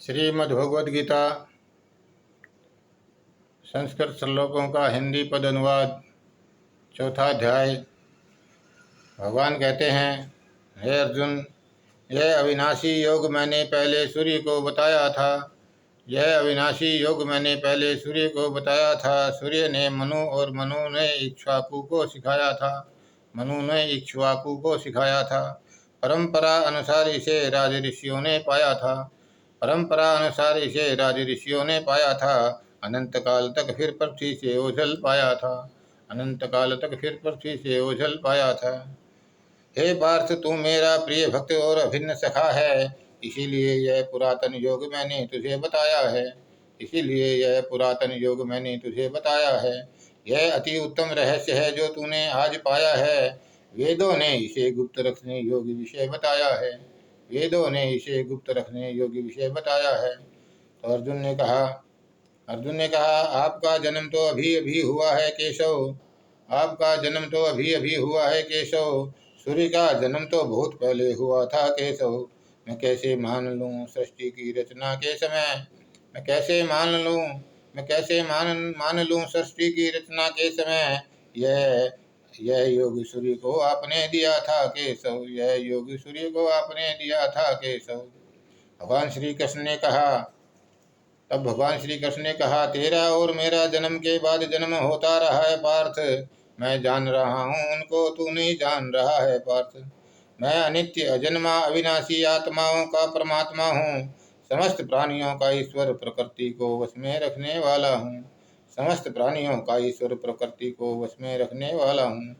श्रीमद्भगवद गीता संस्कृत श्लोकों का हिंदी पद अनुवाद। चौथा अध्याय। भगवान कहते हैं, हे अर्जुन, यह अविनाशी योग मैंने पहले सूर्य को बताया था। यह अविनाशी योग मैंने पहले सूर्य को बताया था। सूर्य ने मनु और मनु ने इक्ष्वाकु को सिखाया था। मनु ने इक्ष्वाकु को सिखाया था। परंपरा अनुसार इसे राज ऋषियों ने पाया था। परंपरा अनुसार इसे राज ऋषियों ने पाया था। अनंत काल तक फिर पृथ्वी से ओझल पाया था। अनंत काल तक फिर पृथ्वी से ओझल पाया था। हे पार्थ, तू मेरा प्रिय भक्त और अभिन्न सखा है, इसीलिए यह पुरातन योग मैंने तुझे बताया है। इसीलिए यह पुरातन योग मैंने तुझे बताया है। यह अति उत्तम रहस्य है जो तूने आज पाया है। वेदों ने इसे गुप्त रखने योग्य विषय बताया है। वेदों ने इसे गुप्त रखने योग्य विषय बताया है। तो अर्जुन ने कहा, आपका जन्म तो अभी अभी हुआ है केशव। आपका जन्म तो अभी अभी हुआ है केशव। सूर्य का जन्म तो बहुत पहले हुआ था केशव। मैं कैसे मान लूं सृष्टि की रचना के समय। मैं कैसे मान लूं सृष्टि की रचना के समय। यह योग सूर्य को आपने दिया था केशव। यह योग सूर्य को आपने दिया था केशव। भगवान श्री कृष्ण ने कहा तब भगवान श्री कृष्ण ने कहा, तेरा और मेरा जन्म के बाद जन्म होता रहा है पार्थ। मैं जान रहा हूँ, उनको तू नहीं जान रहा है पार्थ। मैं अनित्य अजन्मा अविनाशी आत्माओं का परमात्मा हूँ। समस्त प्राणियों का ईश्वर प्रकृति को वश में रखने वाला हूँ। समस्त प्राणियों का ईश्वर प्रकृति को वश में रखने वाला हूँ।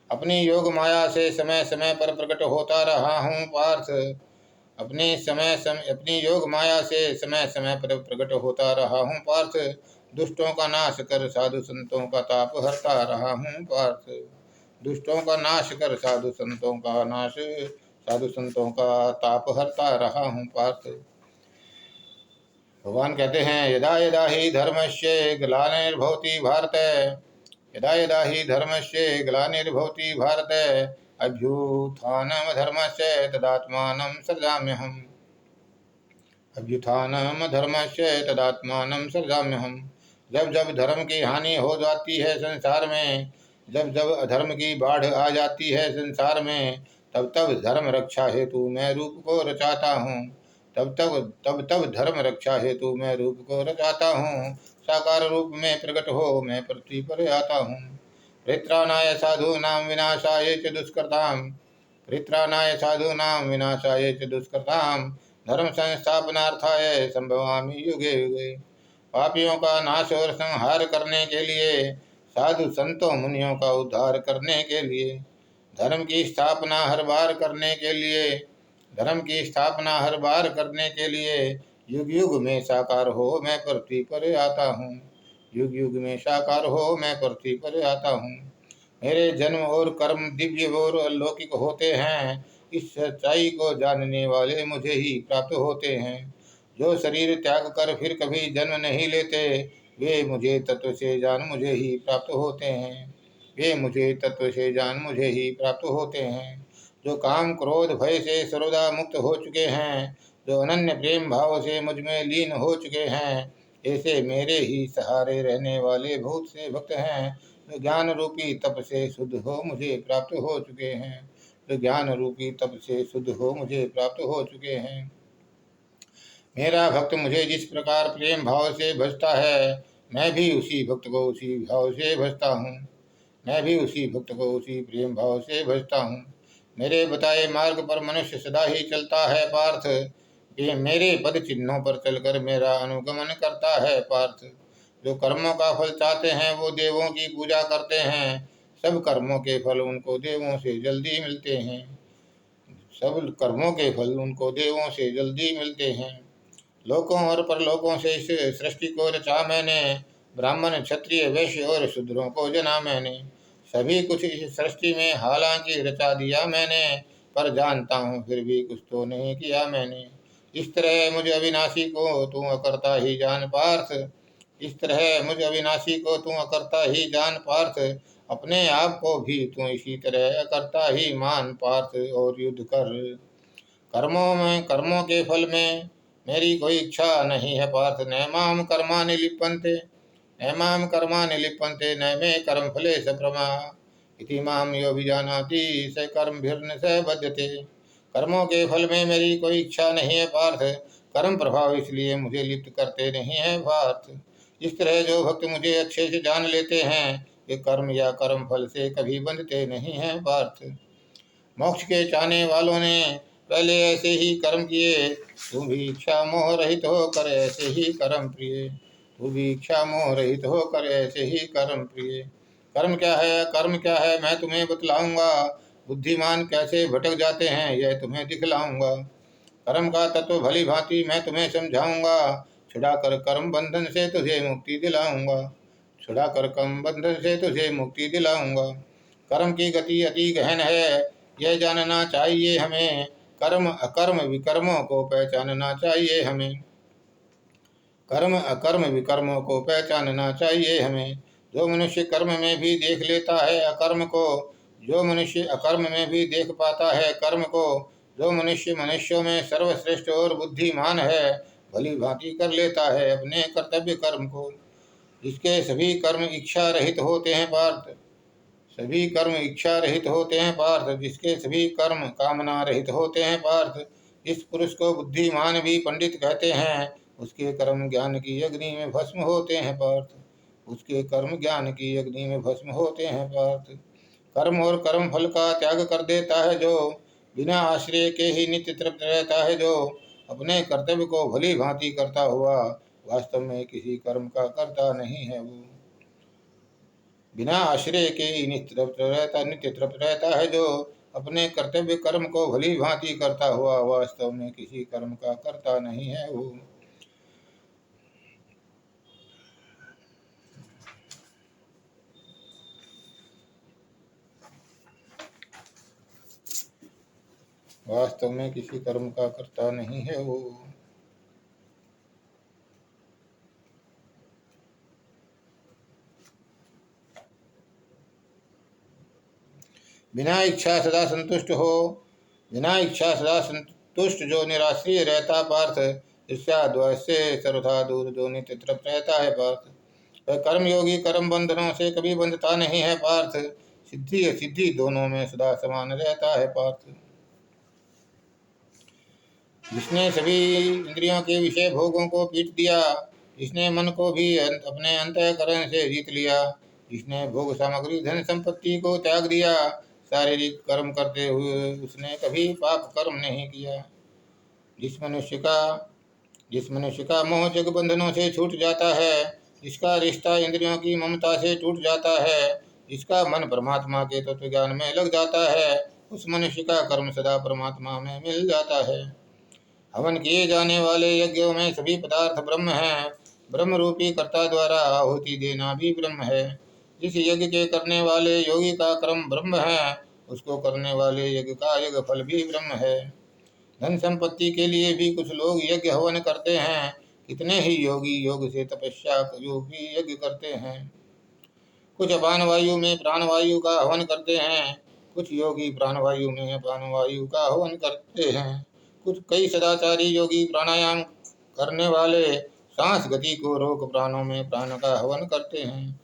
अपनी योग माया से समय समय पर प्रकट होता रहा हूँ पार्थ। अपनी योग माया से समय समय पर प्रकट होता रहा हूँ पार्थ। दुष्टों का नाश कर साधु संतों का ताप हरता रहा हूँ पार्थ। दुष्टों का नाश कर साधु संतों का ताप हरता रहा हूँ पार्थ। भगवान कहते हैं, यदा यदा ही धर्मस्य ग्लानिर्भवति भारत। यदा यदा ही धर्मस्य ग्लानिर्भवति भारत। अभ्युत्थानम धर्मस्य तदात्मानं सृजाम्यहम्। अभ्युत्थानम धर्मस्य तदात्मानं सृजाम्यहम्। जब जब धर्म की हानि हो जाती है संसार में, जब जब अधर्म की बाढ़ आ जाती है संसार में, तब तब धर्म रक्षा हेतु मैं रूप को रचाता हूँ। तब धर्म रक्षा हेतु मैं रूप को रचाता हूँ। साकार रूप में प्रकट हो मैं पृथ्वी पर आता हूँ। परित्राणाय साधूनां विनाशाय च दुष्कृताम्। परित्राणाय साधूनां विनाशाय च दुष्कृताम्। धर्म संस्थापनार्थाय संभवामि युगे युगे। पापियों का नाश और संहार करने के लिए, साधु संतों मुनियों का उद्धार करने के लिए, धर्म की स्थापना हर बार करने के लिए, धर्म की स्थापना हर बार करने के लिए युग युग में साकार हो मैं पृथ्वी पर आता हूँ। युग युग में साकार हो मैं पृथ्वी पर आता हूँ। मेरे जन्म और कर्म दिव्य और अलौकिक होते हैं। इस सच्चाई को जानने वाले मुझे ही प्राप्त होते हैं। जो शरीर त्याग कर फिर कभी जन्म नहीं लेते, वे मुझे तत्व से जान मुझे ही प्राप्त होते हैं। वे मुझे तत्व से जान मुझे ही प्राप्त होते हैं। जो काम क्रोध भय से सर्वदा मुक्त हो चुके हैं, जो अनन्य प्रेम भाव से मुझ में लीन हो चुके हैं, ऐसे मेरे ही सहारे रहने वाले बहुत से भक्त हैं जो ज्ञान रूपी तप से शुद्ध हो मुझे प्राप्त हो चुके हैं। जो ज्ञान रूपी तप से शुद्ध हो मुझे प्राप्त हो चुके हैं। मेरा भक्त मुझे जिस प्रकार प्रेम भाव से भजता है, मैं भी उसी भक्त को उसी भाव से भजता हूँ। मैं भी उसी भक्त को उसी प्रेम भाव से भजता हूँ। मेरे बताए मार्ग पर मनुष्य सदा ही चलता है पार्थ। ये मेरे पद चिन्हों पर चलकर मेरा अनुगमन करता है पार्थ। जो कर्मों का फल चाहते हैं वो देवों की पूजा करते हैं। सब कर्मों के फल उनको देवों से जल्दी मिलते हैं। सब कर्मों के फल उनको देवों से जल्दी मिलते हैं। लोकों और परलोकों से इस सृष्टि को रचा मैंने। ब्राह्मण क्षत्रिय वैश्य और शूद्रों को जना मैंने। सभी कुछ इस सृष्टि में हालांकि रचा दिया मैंने, पर जानता हूँ फिर भी कुछ तो नहीं किया मैंने। इस तरह मुझ अविनाशी को तू अकर्ता ही जान पार्थ। इस तरह मुझ अविनाशी को तू अकर्ता ही जान पार्थ। अपने आप को भी तू इसी तरह अकर्ता ही मान पार्थ और युद्ध कर। कर्मों के फल में मेरी कोई इच्छा नहीं है पार्थ। नैमाम कर्माणि लिप्यन्ते नैमाम कर्माणि लिप्यन्ते न मे कर्म फले स प्रमा इति माम यो विजानाति स कर्मभिर्न स बध्यते। कर्मों के फल में मेरी कोई इच्छा नहीं है पार्थ। कर्म प्रभाव इसलिए मुझे लिप्त करते नहीं है पार्थ। इस तरह जो भक्त मुझे अच्छे से जान लेते हैं वे कर्म या कर्म फल से कभी बंधते नहीं हैं पार्थ। मोक्ष के चाहने वालों ने पहले ऐसे ही कर्म किए, तू भी इच्छा मोह रहित होकर ऐसे ही कर्म प्रिय। तू भी इच्छा मोह रहित होकर ऐसे ही कर्म प्रिय। कर्म क्या है, कर्म क्या है मैं तुम्हें बतलाऊंगा। बुद्धिमान कैसे भटक जाते हैं यह तुम्हें दिखलाऊंगा। कर्म का तत्व भली भांति मैं तुम्हें समझाऊंगा। छुड़ाकर कर्म बंधन से तुझे मुक्ति दिलाऊंगा। छुड़ाकर कर्म बंधन से तुझे मुक्ति दिलाऊंगा। कर्म की गति अति गहन है यह जानना चाहिए हमें। कर्म अकर्म विकर्मों को पहचानना चाहिए हमें। कर्म अकर्म विकर्मों को पहचानना चाहिए हमें। जो मनुष्य कर्म में भी देख लेता है अकर्म को, जो मनुष्य अकर्म में भी देख पाता है कर्म को, जो मनुष्य मनुष्यों में सर्वश्रेष्ठ और बुद्धिमान है, भली भांति कर लेता है अपने कर्तव्य कर्म को। जिसके सभी कर्म इच्छा रहित होते हैं पार्थ। सभी कर्म इच्छा रहित होते हैं पार्थ। जिसके सभी कर्म कामना रहित होते हैं पार्थ। इस पुरुष को बुद्धिमान भी पंडित कहते हैं। उसके कर्म ज्ञान की अग्नि में भस्म होते हैं पार्थ। उसके कर्म ज्ञान की अग्नि में भस्म होते हैं पार्थ। कर्म और कर्म फल का त्याग कर देता है जो, बिना आश्रय के ही नित्य तृप्त रहता है जो, अपने कर्तव्य को भली भांति करता हुआ वास्तव में किसी कर्म का करता नहीं है वो। बिना आश्रय के ही नित्य तृप्त रहता है जो, अपने कर्तव्य कर्म को भली भांति करता हुआ वास्तव में किसी कर्म का करता नहीं है वो। वास्तव में किसी कर्म का करता नहीं है वो। बिना इच्छा सदा संतुष्ट हो, बिना इच्छा सदा संतुष्ट जो निराश्रिय रहता पार्थ। ईर्ष्या द्वेष से सर्वथा दूर जो नित्य तृप्त रहता है पार्थ। वह कर्म योगी कर्म बंधनों से कभी बंधता नहीं है पार्थ। सिद्धि असिद्धि दोनों में सदा समान रहता है पार्थ। जिसने सभी इंद्रियों के विषय भोगों को पीट दिया, जिसने मन को भी अपने अंतःकरण से जीत लिया, जिसने भोग सामग्री धन संपत्ति को त्याग दिया, शारीरिक कर्म करते हुए उसने कभी पाप कर्म नहीं किया। जिस मनुष्य का मोह जग बंधनों से छूट जाता है, जिसका रिश्ता इंद्रियों की ममता से टूट जाता है, जिसका मन परमात्मा के तत्व ज्ञान में लग जाता है, उस मनुष्य का कर्म सदा परमात्मा में मिल जाता है। हवन किए जाने वाले यज्ञों में सभी पदार्थ ब्रह्म हैं। ब्रह्म रूपी कर्ता द्वारा आहुति देना भी ब्रह्म है। जिस यज्ञ के करने वाले योगी का कर्म ब्रह्म है, उसको करने वाले यज्ञ का यज्ञ फल भी ब्रह्म है। धन संपत्ति के लिए भी कुछ लोग यज्ञ हवन करते हैं। कितने ही योगी योग से तपस्या योगी यज्ञ करते हैं। कुछ अपानवायु में प्राणवायु का हवन करते हैं। कुछ योगी प्राणवायु में प्राणवायु का हवन करते हैं। कुछ कई सदाचारी योगी प्राणायाम करने वाले सांस गति को रोक प्राणों में प्राण का हवन करते हैं।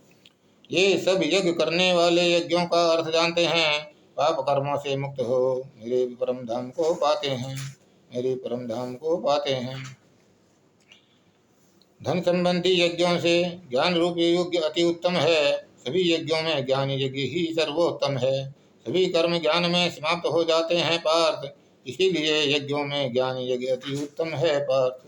ये सब यज्ञ करने वाले यज्ञों का अर्थ जानते हैं। पाप कर्मों से मुक्त हो मेरे परम धाम को पाते हैं, मेरे परम धाम को पाते हैं। धन संबंधी यज्ञों से ज्ञान रूपी यज्ञ अति उत्तम है। सभी यज्ञों में ज्ञान यज्ञ ही सर्वोत्तम है। सभी कर्म ज्ञान में समाप्त हो जाते हैं पार्थ। इसीलिए यज्ञों में ज्ञान यज्ञ अति उत्तम है पार्थ।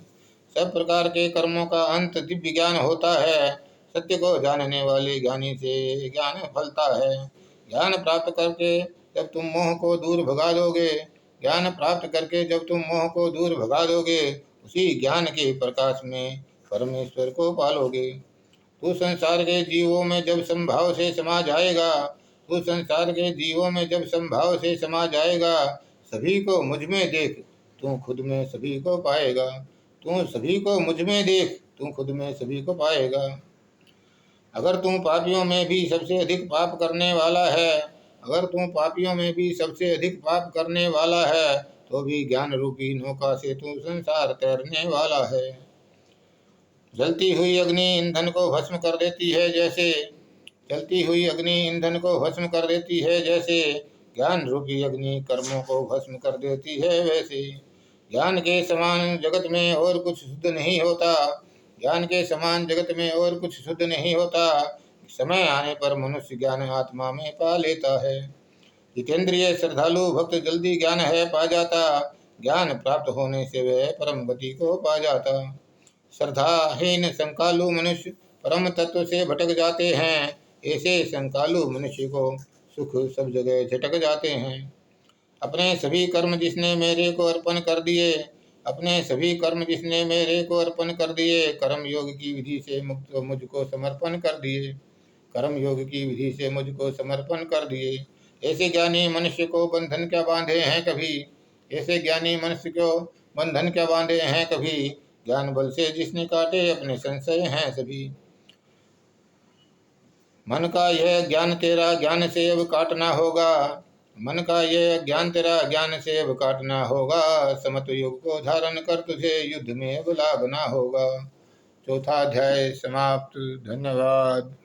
सब प्रकार के कर्मों का अंत दिव्य ज्ञान होता है। सत्य को जानने वाले ज्ञानी से ज्ञान फलता है। ज्ञान प्राप्त करके जब तुम मोह को दूर भगा दोगे, ज्ञान प्राप्त करके जब तुम मोह को दूर भगा दोगे, उसी ज्ञान के प्रकाश में परमेश्वर को पालोगे। तू संसार के जीवों में जब संभाव से समा जाएगा, तू संसार के जीवों में जब संभाव से समा जाएगा, सभी को मुझ में देख, तू खुद में सभी को पाएगा। तू सभी को मुझ में देख, तू खुद में सभी को पाएगा। अगर तू पापियों में भी सबसे अधिक पाप करने वाला है, अगर तू पापियों में भी सबसे अधिक पाप करने वाला है, वो भी ज्ञान रूपी नौका से तू संसार तैरने वाला है। जलती हुई अग्नि ईंधन को भस्म कर देती है जैसे, जलती हुई अग्नि ईंधन को भस्म कर देती है जैसे, ज्ञान रूपी अग्नि कर्मों को भस्म कर देती है वैसे। ज्ञान के समान जगत में और कुछ शुद्ध नहीं होता, ज्ञान के समान जगत में और कुछ शुद्ध नहीं होता। समय आने पर मनुष्य ज्ञान आत्मा में पा लेता है। जितेंद्रिय श्रद्धालु भक्त जल्दी ज्ञान है पा जाता, ज्ञान प्राप्त होने से वह परम गति को पा जाता। श्रद्धाहीन संकालु मनुष्य परम तत्व से भटक जाते हैं, ऐसे संकालु मनुष्य को सुख सब जगह झटक जाते हैं। अपने सभी कर्म जिसने मेरे को अर्पण कर दिए, अपने सभी कर्म जिसने मेरे को अर्पण कर दिए, कर्म योग की विधि से मुक्त मुझको समर्पण कर दिए, कर्म योग की विधि से मुझको समर्पण कर दिए। ऐसे ज्ञानी मनुष्य को बंधन क्या बांधे हैं कभी, ऐसे ज्ञानी मनुष्य को बंधन क्या बांधे हैं कभी, ज्ञान बल से जिसने काटे अपने संशय हैं सभी। मन का यह ज्ञान तेरा ज्ञान से अब काटना होगा, मन का यह ज्ञान तेरा ज्ञान से अब काटना होगा, समत्व युग को धारण कर तुझे युद्ध में अब लागना होगा। चौथा अध्याय समाप्त। धन्यवाद।